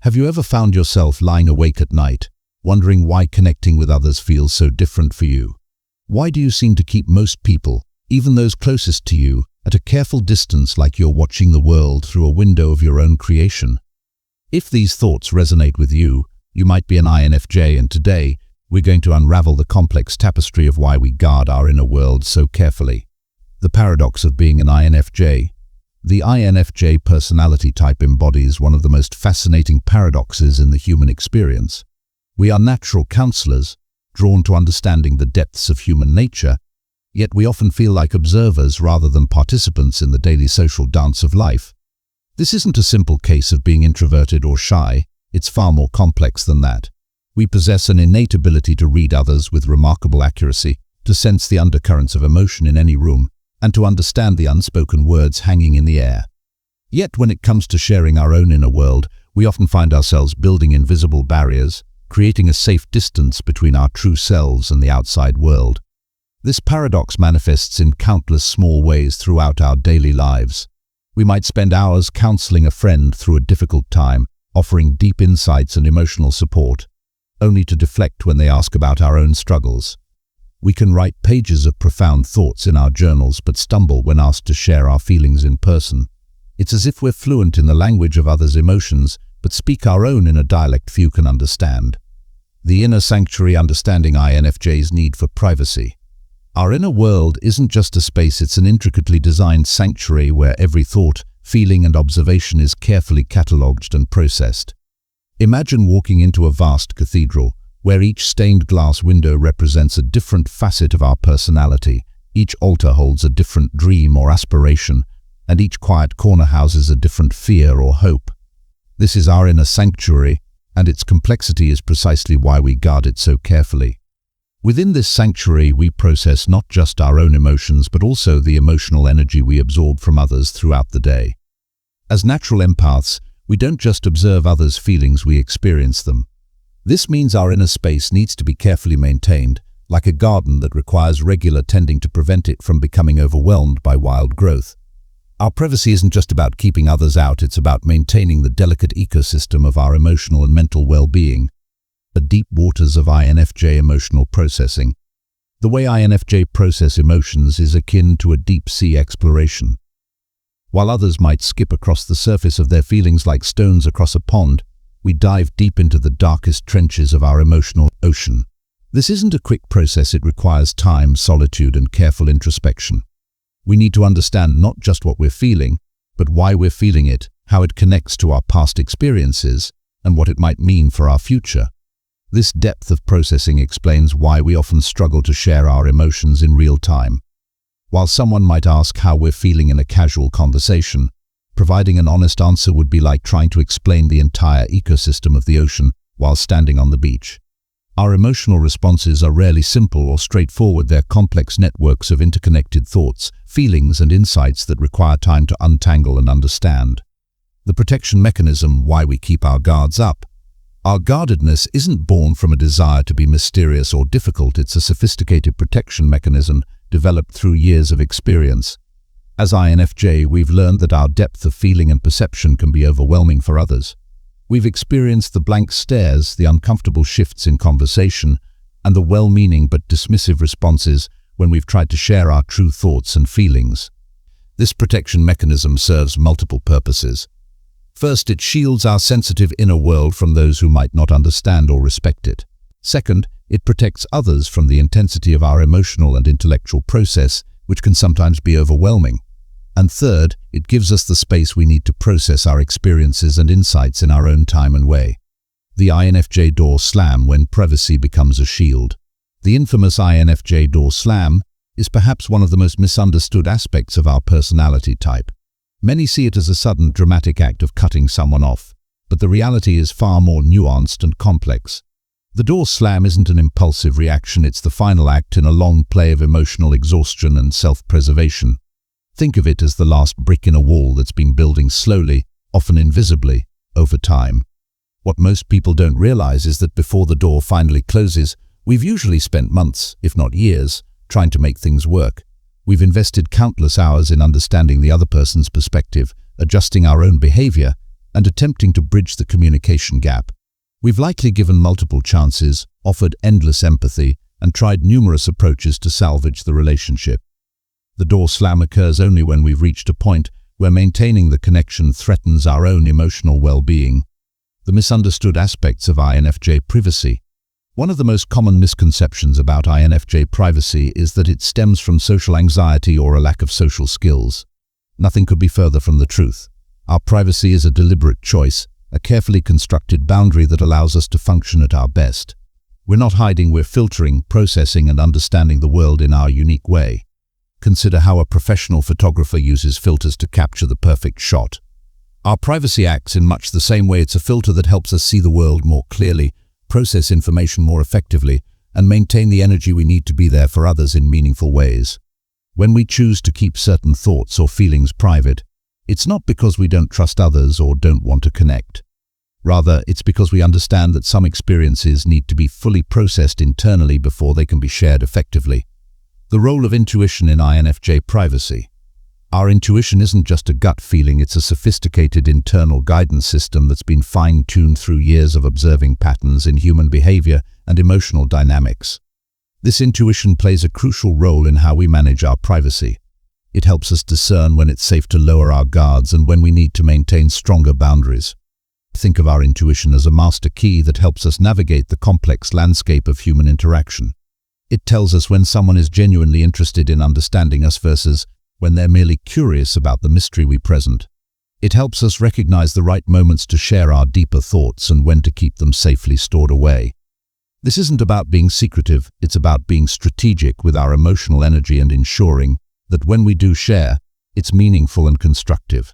Have you ever found yourself lying awake at night, wondering why connecting with others feels so different for you? Why do you seem to keep most people, even those closest to you, at a careful distance, like you're watching the world through a window of your own creation? If these thoughts resonate with you, you might be an INFJ, and today we're going to unravel the complex tapestry of why we guard our inner world so carefully. The paradox of being an INFJ. The INFJ personality type embodies one of the most fascinating paradoxes in the human experience. We are natural counselors, drawn to understanding the depths of human nature, yet we often feel like observers rather than participants in the daily social dance of life. This isn't a simple case of being introverted or shy, it's far more complex than that. We possess an innate ability to read others with remarkable accuracy, to sense the undercurrents of emotion in any room, and to understand the unspoken words hanging in the air. Yet when it comes to sharing our own inner world, we often find ourselves building invisible barriers, creating a safe distance between our true selves and the outside world. This paradox manifests in countless small ways throughout our daily lives. We might spend hours counseling a friend through a difficult time, offering deep insights and emotional support, only to deflect when they ask about our own struggles. We can write pages of profound thoughts in our journals but stumble when asked to share our feelings in person. It's as if we're fluent in the language of others' emotions but speak our own in a dialect few can understand. The inner sanctuary understanding INFJ's need for privacy. Our inner world isn't just a space, it's an intricately designed sanctuary where every thought, feeling and observation is carefully catalogued and processed. Imagine walking into a vast cathedral, where each stained glass window represents a different facet of our personality, each altar holds a different dream or aspiration, and each quiet corner houses a different fear or hope. This is our inner sanctuary, and its complexity is precisely why we guard it so carefully. Within this sanctuary, we process not just our own emotions, but also the emotional energy we absorb from others throughout the day. As natural empaths, we don't just observe others' feelings, we experience them. This means our inner space needs to be carefully maintained, like a garden that requires regular tending to prevent it from becoming overwhelmed by wild growth. Our privacy isn't just about keeping others out, it's about maintaining the delicate ecosystem of our emotional and mental well-being. The deep waters of INFJ emotional processing. The way INFJ process emotions is akin to a deep-sea exploration. While others might skip across the surface of their feelings like stones across a pond, we dive deep into the darkest trenches of our emotional ocean. This isn't a quick process, it requires time, solitude, and careful introspection. We need to understand not just what we're feeling, but why we're feeling it, how it connects to our past experiences, and what it might mean for our future. This depth of processing explains why we often struggle to share our emotions in real time. While someone might ask how we're feeling in a casual conversation, providing an honest answer would be like trying to explain the entire ecosystem of the ocean while standing on the beach. Our emotional responses are rarely simple or straightforward, they're complex networks of interconnected thoughts, feelings, and insights that require time to untangle and understand. The protection mechanism, why we keep our guards up. Our guardedness isn't born from a desire to be mysterious or difficult, it's a sophisticated protection mechanism developed through years of experience. As INFJ, we've learned that our depth of feeling and perception can be overwhelming for others. We've experienced the blank stares, the uncomfortable shifts in conversation, and the well-meaning but dismissive responses when we've tried to share our true thoughts and feelings. This protection mechanism serves multiple purposes. First, it shields our sensitive inner world from those who might not understand or respect it. Second, it protects others from the intensity of our emotional and intellectual process, which can sometimes be overwhelming. And third, it gives us the space we need to process our experiences and insights in our own time and way. The INFJ door slam when privacy becomes a shield. The infamous INFJ door slam is perhaps one of the most misunderstood aspects of our personality type. Many see it as a sudden dramatic act of cutting someone off, but the reality is far more nuanced and complex. The door slam isn't an impulsive reaction, it's the final act in a long play of emotional exhaustion and self-preservation. Think of it as the last brick in a wall that's been building slowly, often invisibly, over time. What most people don't realize is that before the door finally closes, we've usually spent months, if not years, trying to make things work. We've invested countless hours in understanding the other person's perspective, adjusting our own behavior, and attempting to bridge the communication gap. We've likely given multiple chances, offered endless empathy, and tried numerous approaches to salvage the relationship. The door slam occurs only when we've reached a point where maintaining the connection threatens our own emotional well-being. The misunderstood aspects of INFJ privacy. One of the most common misconceptions about INFJ privacy is that it stems from social anxiety or a lack of social skills. Nothing could be further from the truth. Our privacy is a deliberate choice, a carefully constructed boundary that allows us to function at our best. We're not hiding, we're filtering, processing, and understanding the world in our unique way. Consider how a professional photographer uses filters to capture the perfect shot. Our privacy acts in much the same way. It's a filter that helps us see the world more clearly, process information more effectively, and maintain the energy we need to be there for others in meaningful ways. When we choose to keep certain thoughts or feelings private, it's not because we don't trust others or don't want to connect. Rather, it's because we understand that some experiences need to be fully processed internally before they can be shared effectively. The role of intuition in INFJ privacy. Our intuition isn't just a gut feeling, it's a sophisticated internal guidance system that's been fine-tuned through years of observing patterns in human behavior and emotional dynamics. This intuition plays a crucial role in how we manage our privacy. It helps us discern when it's safe to lower our guards and when we need to maintain stronger boundaries. Think of our intuition as a master key that helps us navigate the complex landscape of human interaction. It tells us when someone is genuinely interested in understanding us versus when they're merely curious about the mystery we present. It helps us recognize the right moments to share our deeper thoughts and when to keep them safely stored away. This isn't about being secretive, it's about being strategic with our emotional energy and ensuring that when we do share, it's meaningful and constructive.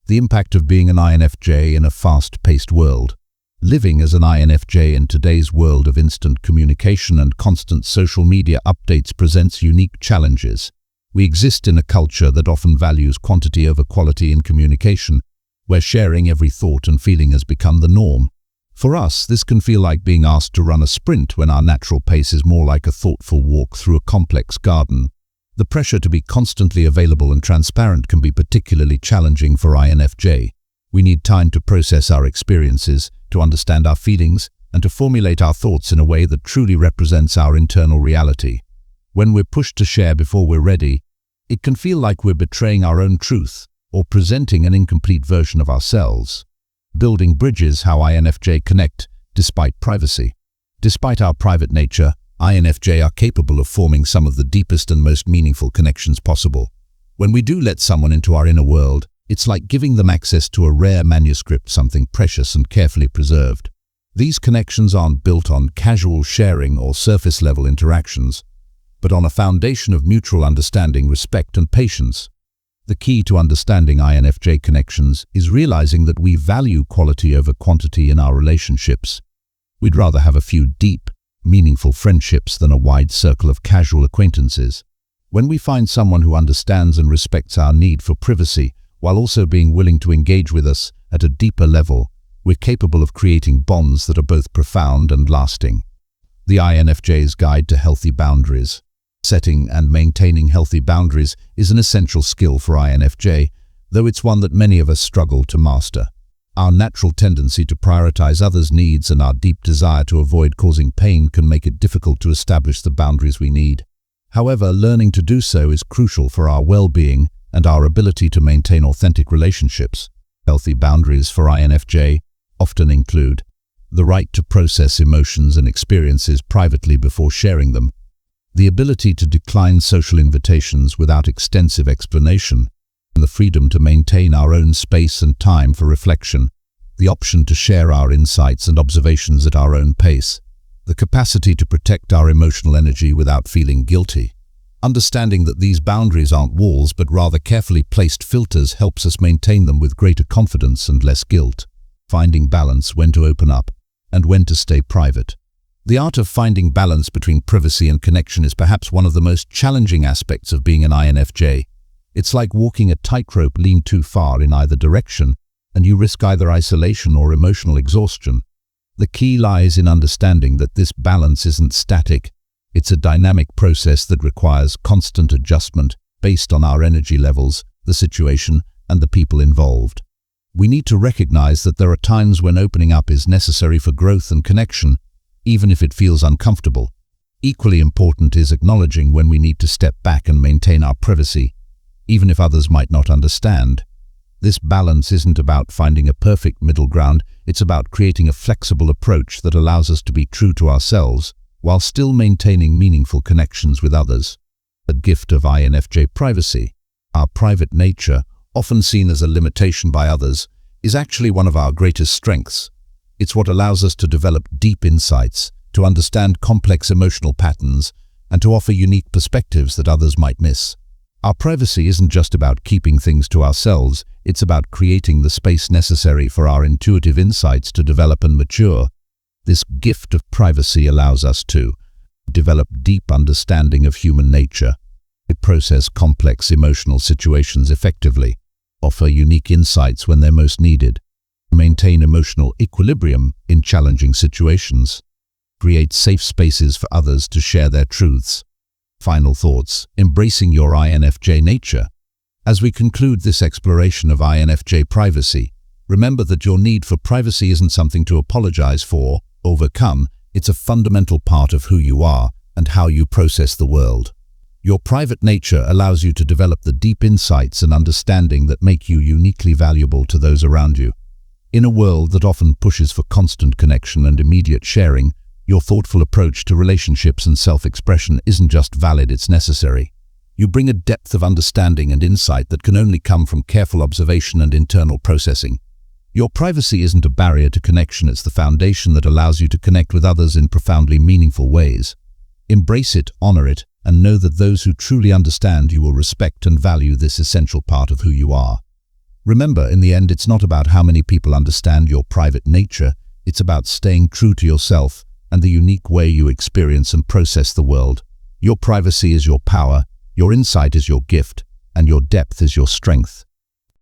The impact of being an INFJ in a fast-paced world. Living as an INFJ in today's world of instant communication and constant social media updates presents unique challenges. We exist in a culture that often values quantity over quality in communication, where sharing every thought and feeling has become the norm. For us, this can feel like being asked to run a sprint when our natural pace is more like a thoughtful walk through a complex garden. The pressure to be constantly available and transparent can be particularly challenging for INFJ. We need time to process our experiences, to understand our feelings, and to formulate our thoughts in a way that truly represents our internal reality. When we're pushed to share before we're ready, it can feel like we're betraying our own truth or presenting an incomplete version of ourselves. Building bridges. How INFJ connect despite privacy. Despite our private nature, INFJ are capable of forming some of the deepest and most meaningful connections possible. When we do let someone into our inner world, it's like giving them access to a rare manuscript, something precious and carefully preserved. These connections aren't built on casual sharing or surface-level interactions, but on a foundation of mutual understanding, respect, and patience. The key to understanding INFJ connections is realizing that we value quality over quantity in our relationships. We'd rather have a few deep, meaningful friendships than a wide circle of casual acquaintances. When we find someone who understands and respects our need for privacy, while also being willing to engage with us at a deeper level, we're capable of creating bonds that are both profound and lasting. The INFJ's Guide to Healthy Boundaries. Setting and maintaining healthy boundaries is an essential skill for INFJ, though it's one that many of us struggle to master. Our natural tendency to prioritize others' needs and our deep desire to avoid causing pain can make it difficult to establish the boundaries we need. However, learning to do so is crucial for our well-being and our ability to maintain authentic relationships. Healthy boundaries for INFJ often include the right to process emotions and experiences privately before sharing them, the ability to decline social invitations without extensive explanation, and the freedom to maintain our own space and time for reflection, the option to share our insights and observations at our own pace, the capacity to protect our emotional energy without feeling guilty. Understanding that these boundaries aren't walls but rather carefully placed filters helps us maintain them with greater confidence and less guilt. Finding balance, when to open up and when to stay private. The art of finding balance between privacy and connection is perhaps one of the most challenging aspects of being an INFJ. It's like walking a tightrope. Lean too far in either direction, and you risk either isolation or emotional exhaustion. The key lies in understanding that this balance isn't static. It's a dynamic process that requires constant adjustment based on our energy levels, the situation, and the people involved. We need to recognize that there are times when opening up is necessary for growth and connection, even if it feels uncomfortable. Equally important is acknowledging when we need to step back and maintain our privacy, even if others might not understand. This balance isn't about finding a perfect middle ground, it's about creating a flexible approach that allows us to be true to ourselves while still maintaining meaningful connections with others. The gift of INFJ privacy. Our private nature, often seen as a limitation by others, is actually one of our greatest strengths. It's what allows us to develop deep insights, to understand complex emotional patterns, and to offer unique perspectives that others might miss. Our privacy isn't just about keeping things to ourselves, it's about creating the space necessary for our intuitive insights to develop and mature. This gift of privacy allows us to develop deep understanding of human nature, process complex emotional situations effectively, offer unique insights when they're most needed, maintain emotional equilibrium in challenging situations, create safe spaces for others to share their truths. Final thoughts, embracing your INFJ nature. As we conclude this exploration of INFJ privacy, remember that your need for privacy isn't something to apologize for, overcome. It's a fundamental part of who you are and how you process the world. Your private nature allows you to develop the deep insights and understanding that make you uniquely valuable to those around you. In a world that often pushes for constant connection and immediate sharing, your thoughtful approach to relationships and self-expression isn't just valid, it's necessary. You bring a depth of understanding and insight that can only come from careful observation and internal processing. Your privacy isn't a barrier to connection, it's the foundation that allows you to connect with others in profoundly meaningful ways. Embrace it, honor it, and know that those who truly understand you will respect and value this essential part of who you are. Remember, in the end, it's not about how many people understand your private nature, it's about staying true to yourself and the unique way you experience and process the world. Your privacy is your power, your insight is your gift, and your depth is your strength.